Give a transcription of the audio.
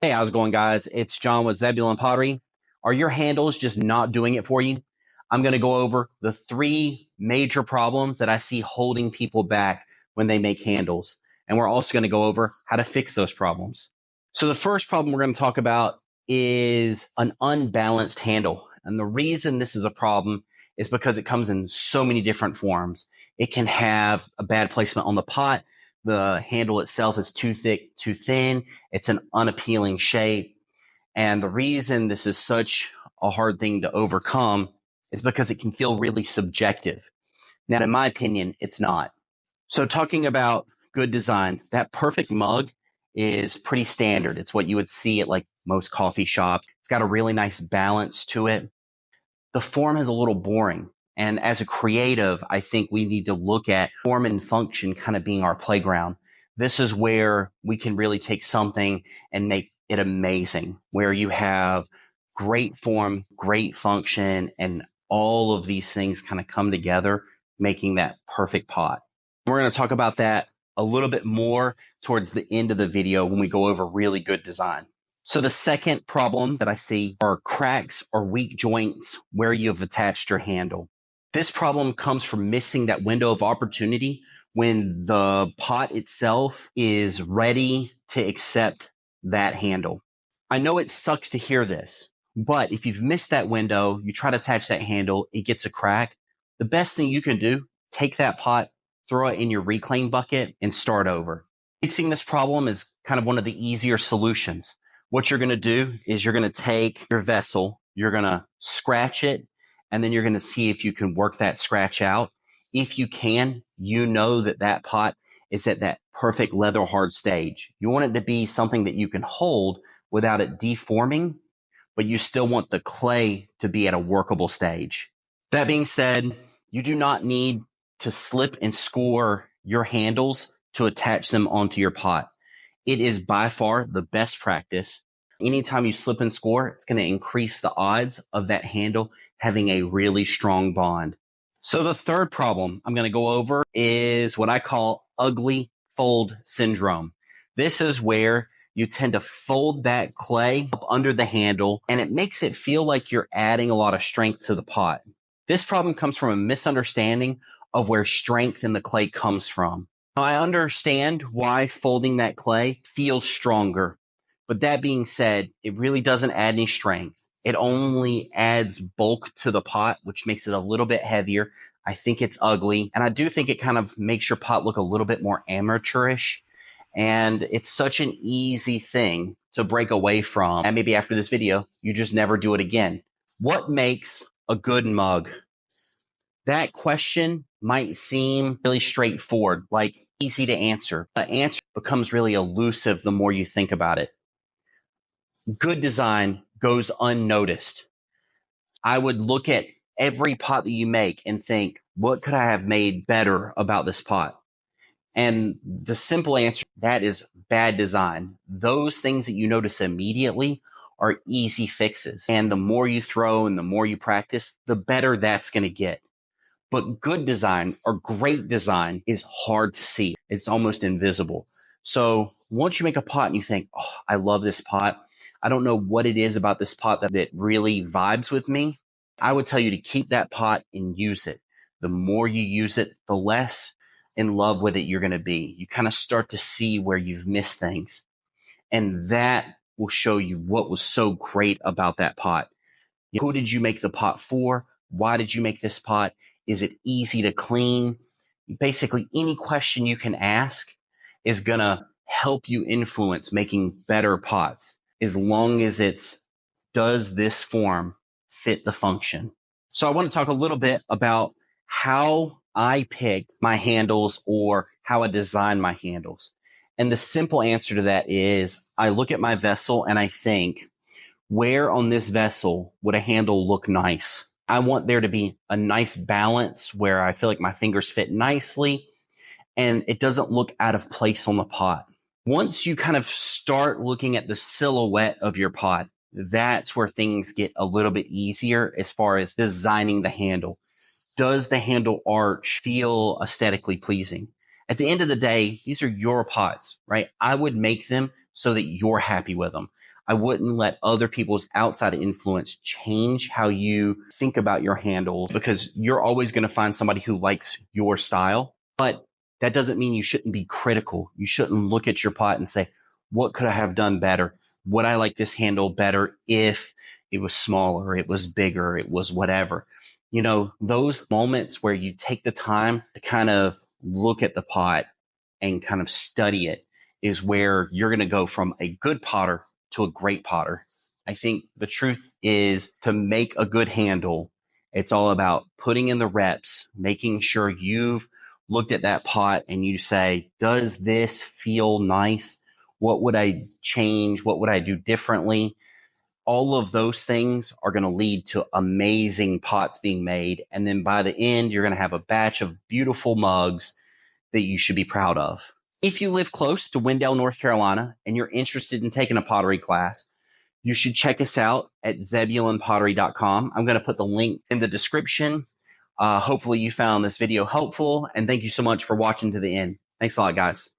Hey, how's it going, guys? It's John with Zebulon Pottery. Are your handles just not doing it for you? I'm going to go over the 3 major problems that I see holding people back when they make handles. And we're also going to go over how to fix those problems. So the first problem we're going to talk about is an unbalanced handle. And the reason this is a problem is because it comes in so many different forms. It can have a bad placement on the pot. The handle itself is too thick, too thin. It's an unappealing shape. And the reason this is such a hard thing to overcome is because it can feel really subjective. Now, in my opinion, it's not. So talking about good design, that perfect mug is pretty standard. It's what you would see at like most coffee shops. It's got a really nice balance to it. The form is a little boring. And as a creative, I think we need to look at form and function kind of being our playground. This is where we can really take something and make it amazing, where you have great form, great function, and all of these things kind of come together, making that perfect pot. We're going to talk about that a little bit more towards the end of the video when we go over really good design. So the second problem that I see are cracks or weak joints where you have attached your handle. This problem comes from missing that window of opportunity when the pot itself is ready to accept that handle. I know it sucks to hear this, but if you've missed that window, you try to attach that handle, it gets a crack. The best thing you can do, take that pot, throw it in your reclaim bucket, and start over. Fixing this problem is kind of one of the easier solutions. What you're going to do is you're going to take your vessel, you're going to scratch it, and then you're going to see if you can work that scratch out. If you can, you know that that pot is at that perfect leather hard stage. You want it to be something that you can hold without it deforming, but you still want the clay to be at a workable stage. That being said, you do not need to slip and score your handles to attach them onto your pot. It is by far the best practice. Anytime you slip and score, it's going to increase the odds of that handle having a really strong bond. So the third problem I'm going to go over is what I call ugly fold syndrome. This is where you tend to fold that clay up under the handle, and it makes it feel like you're adding a lot of strength to the pot. This problem comes from a misunderstanding of where strength in the clay comes from. Now, I understand why folding that clay feels stronger, but that being said, it really doesn't add any strength. It only adds bulk to the pot, which makes it a little bit heavier. I think it's ugly, and I do think it kind of makes your pot look a little bit more amateurish, and it's such an easy thing to break away from. And maybe after this video, you just never do it again. What makes a good mug? That question might seem really straightforward, like easy to answer. The answer becomes really elusive the more you think about it. Good design goes unnoticed. I would look at every pot that you make and think, what could I have made better about this pot? And the simple answer, that is bad design. Those things that you notice immediately are easy fixes. And the more you throw and the more you practice, the better that's going to get. But good design or great design is hard to see. It's almost invisible. So once you make a pot and you think, oh, I love this pot. I don't know what it is about this pot that really vibes with me. I would tell you to keep that pot and use it. The more you use it, the less in love with it you're going to be. You kind of start to see where you've missed things. And that will show you what was so great about that pot. Who did you make the pot for? Why did you make this pot? Is it easy to clean? Basically, any question you can ask is going to help you influence making better pots, as long as it's, does this form fit the function? So I want to talk a little bit about how I pick my handles or how I design my handles. And the simple answer to that is I look at my vessel and I think, where on this vessel would a handle look nice? I want there to be a nice balance where I feel like my fingers fit nicely and it doesn't look out of place on the pot. Once you kind of start looking at the silhouette of your pot, that's where things get a little bit easier as far as designing the handle. Does the handle arch feel aesthetically pleasing? At the end of the day, these are your pots, right? I would make them so that you're happy with them. I wouldn't let other people's outside influence change how you think about your handle, because you're always going to find somebody who likes your style. But that doesn't mean you shouldn't be critical. You shouldn't look at your pot and say, what could I have done better? Would I like this handle better if it was smaller, it was bigger, it was whatever? You know, those moments where you take the time to kind of look at the pot and kind of study it is where you're going to go from a good potter to a great potter. I think the truth is, to make a good handle, it's all about putting in the reps, making sure you've looked at that pot and you say, does this feel nice? What would I change? What would I do differently? All of those things are going to lead to amazing pots being made. And then by the end, you're going to have a batch of beautiful mugs that you should be proud of. If you live close to Wendell, North Carolina, and you're interested in taking a pottery class, you should check us out at ZebulonPottery.com. I'm going to put the link in the description. Hopefully you found this video helpful, and thank you so much for watching to the end. Thanks a lot, guys.